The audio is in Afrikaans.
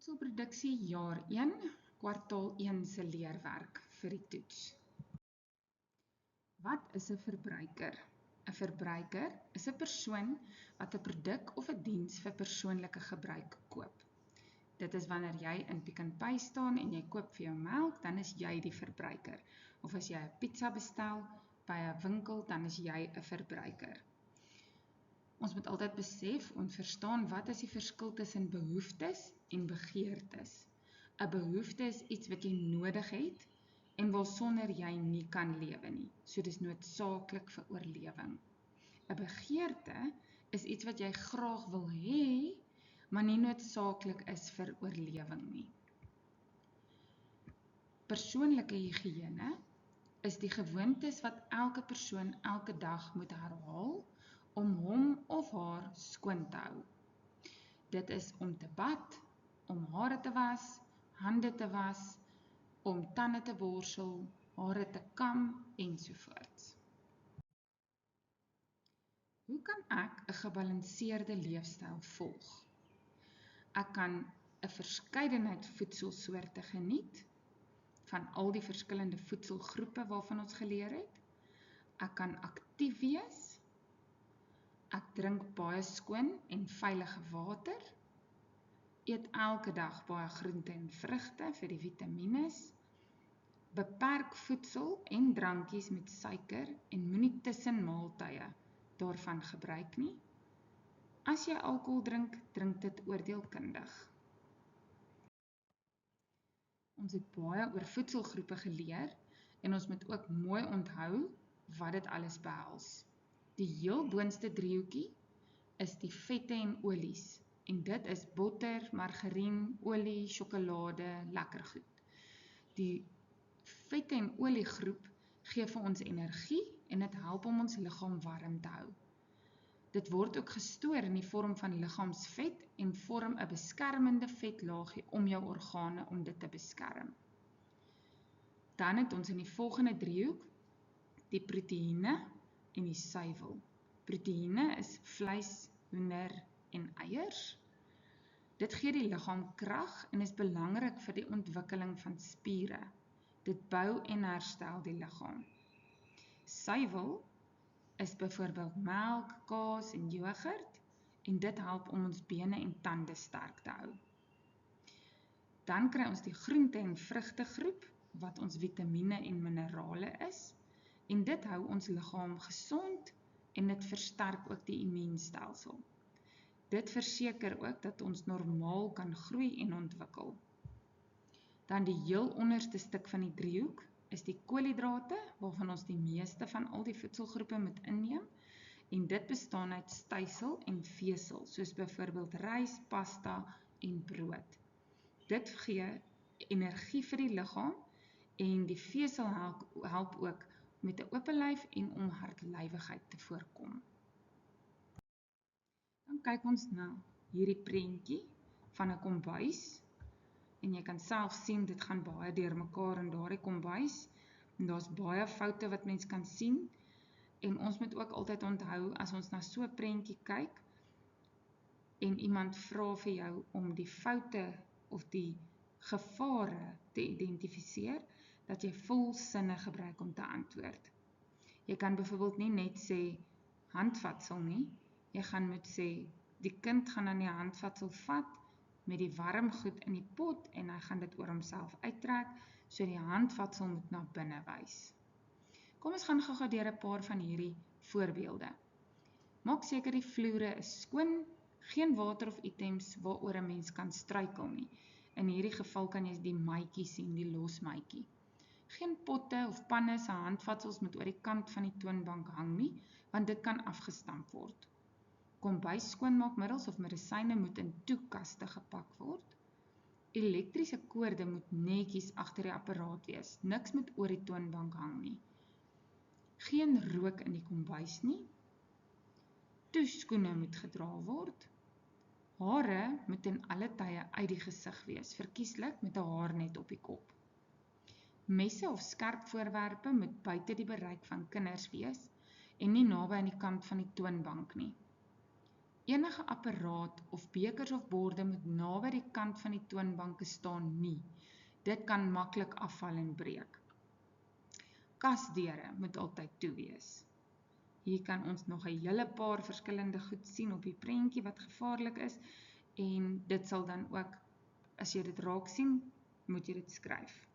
Voedselproduksie jaar 1, kwartaal 1 se leerwerk vir die toets. Wat is 'n verbruiker? 'n Verbruiker is 'n persoon wat 'n produk of 'n diens vir persoonlike gebruik koop. Dit is wanneer jy in Pick n Pay staan en jy koop vir jou melk, dan is jy die verbruiker. Of as jy 'n pizza bestel by 'n winkel, dan is jy 'n verbruiker. Ons moet altyd besef en verstaan wat is die verskil tussen behoeftes en begeertes. 'n Behoefte is iets wat jy nodig het en waarsonder jy nie kan lewe nie. So dis noodsaaklik vir oorlewing. 'n Begeerte is iets wat jy graag wil hê, maar nie noodsaaklik is vir oorlewing nie. Persoonlike higiëne is die gewoontes wat elke persoon elke dag moet herhaal om hom of haar skoon te hou. Dit is om te bad, om hare te was, hande te was, om tande te borsel, hare te kam ensovoorts. Hoe kan ek 'n gebalanseerde leefstyl volg? Ek kan 'n verskeidenheid voedselsoorte geniet van al die verskillende voedselgroepe waarvan ons geleer het. Ek kan aktief wees. Ek drink baie skoon en veilige water. Eet elke dag baie groente en vrugte vir die vitamines. Beperk voedsel en drankies met suiker en moenie tussen maaltye daarvan gebruik nie. As jy alkohol drink, drink dit oordeelkundig. Ons het baie oor voedselgroepe geleer en ons moet ook mooi onthou wat dit alles behels. Die heel boonste driehoekie is die vette en olies en dit is botter, margarien, olie, sjokolade, lekker goed. Die vette en olie groep gee vir ons energie en dit help om ons liggaam warm te hou. Dit word ook gestoor in die vorm van liggaamsvet en vorm 'n beskermende vetlaagie om jou organe om dit te beskerm. Dan het ons in die volgende driehoek die proteïene en die suiwel. Proteïene is vleis, hoender en eiers. Dit gee die liggaam krag en is belangrik vir die ontwikkeling van spiere. Dit bou en herstel die liggaam. Suiwel is byvoorbeeld melk, kaas en jogurt en dit help om ons bene en tande sterk te hou. Dan kry ons die groente en vrugte groep wat ons vitamiene en minerale is en dit hou ons liggaam gesond en dit versterk ook die immuunstelsel. Dit verseker ook dat ons normaal kan groei en ontwikkel. Dan die heel onderste stuk van die driehoek is die koolhidrate waarvan ons die meeste van al die voedselgroepe moet inneem en dit bestaan uit stysel en vesel soos byvoorbeeld rys, pasta en brood. Dit gee energie vir die liggaam en die vesel help ook met 'n oop lyf en om hartlywigheid te voorkom. Dan kyk ons na hierdie prentjie van 'n kombuis en jy kan self sien dit gaan baie deurmekaar in daardie kombuis en daar's baie foute wat mens kan sien en ons moet ook altyd onthou as ons na so 'n prentjie kyk en iemand vra vir jou om die foute of die gevare te identifiseer, dat jy volsinne gebruik om te antwoord. Jy kan byvoorbeeld nie net sê handvatsel nie, jy gaan moet sê die kind gaan dan die handvatsel vat met die warm goed in die pot en hy gaan dit oor homself uittrek, so die handvatsel moet na binne wys. Kom ons gaan gou deur 'n paar van hierdie voorbeelde. Maak seker die vloere is skoon, geen water of items waaroor 'n mens kan struikel nie. In hierdie geval kan jy die maatjie sien, die los maatjie. Geen potte of panne se handvatsels moet oor die kant van die toonbank hang nie, want dit kan afgestamp word. Kombuis skoonmaakmiddels of medisyne moet in toekaste gepak word. Elektriese koorde moet netjies agter die apparaat wees. Niks moet oor die toonbank hang nie. Geen rook in die kombuis nie. Toeskoene moet gedra word. Hare moet in alle tye uit die gesig wees, verkieslik met 'n haarnet op die kop. Messe of skerp voorwerpe moet buite die bereik van kinders wees en nie naby aan die kant van die toonbank nie. Enige apparaat of bekers of borde moet naby die kant van die toonbanke staan nie. Dit kan maklik afval en breek. Kasdeure moet altyd toe wees. Hier kan ons nog 'n hele paar verskillende goed sien op die prentjie wat gevaarlik is en dit sal dan ook, as jy dit raak sien, moet jy dit skryf.